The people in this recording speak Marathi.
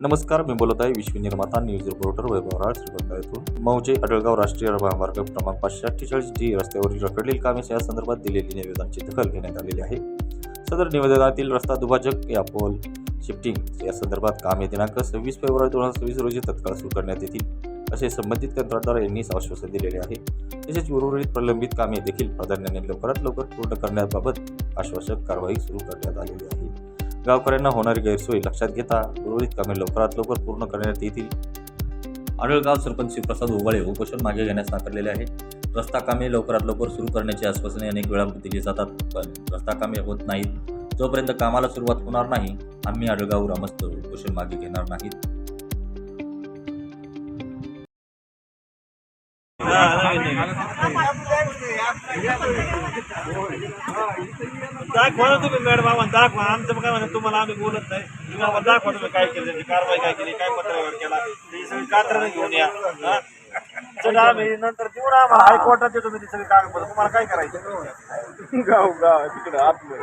नमस्कार, मी बोलत आहे विश्व निर्माता न्यूज रिपोर्टर वैभवराज श्रीगोंदा येथून। मौजे आडळगाव राष्ट्रीय महामार्ग क्रमांक 548 जी रस्त्यावरील रखडलेली कामे या संदर्भात दिलेली निवेदनाची दखल घेण्यात आलेली आहे। सदर निवेदनातील रस्ता दुभाजक या पोल शिफ्टिंग या संदर्भात कामे दिनांक 26 फेब्रुवारी 2026 रोजी तत्काळ सुरू करण्यात येतील असे संबंधित कंत्राटदार यांनी आश्वासन दिलेले आहे। तसेच उर्वरित प्रलंबित कामे देखील प्राधान्याने लवकरात लवकर पूर्ण करण्याबाबत आश्वासक कारवाई सुरू करण्यात आलेली आहे। गावकऱ्यांना होणारी गैरसोय लक्षात घेता उर्वरित कामे लवकरात लवकर पूर्ण करण्यात येतील। आडळगाव सरपंच शिवप्रसाद ओवाळे उपोषण मागे घेण्यास नाकारलेले आहे। रस्ता कामे लवकरात लवकर सुरू करण्याची आश्वासने अनेक वेळा दिली जातात, पण रस्ता कामे होत नाहीत। जोपर्यंत कामाला सुरुवात होणार नाही, आम्ही आडळगाव ग्रामस्थ उपोषण मागे घेणार नाहीत। दाखवा तुम्ही मॅडम, आम्हाला दाखवा। आमचं काय म्हणत तुम्हाला आम्ही बोलत नाही, तुम्ही आम्हाला दाखवा तुम्ही काय केलं, त्याची कारवाई काय केली, काय पत्रव्यवहार केला, ती सगळी कात्रणे घेऊन या। चला आम्ही नंतर देऊ ना, आम्हाला हायकोर्टात देतो मी ती सगळी कागदपत्र। तुम्हाला काय करायचं गाव तिकडे आतमध्ये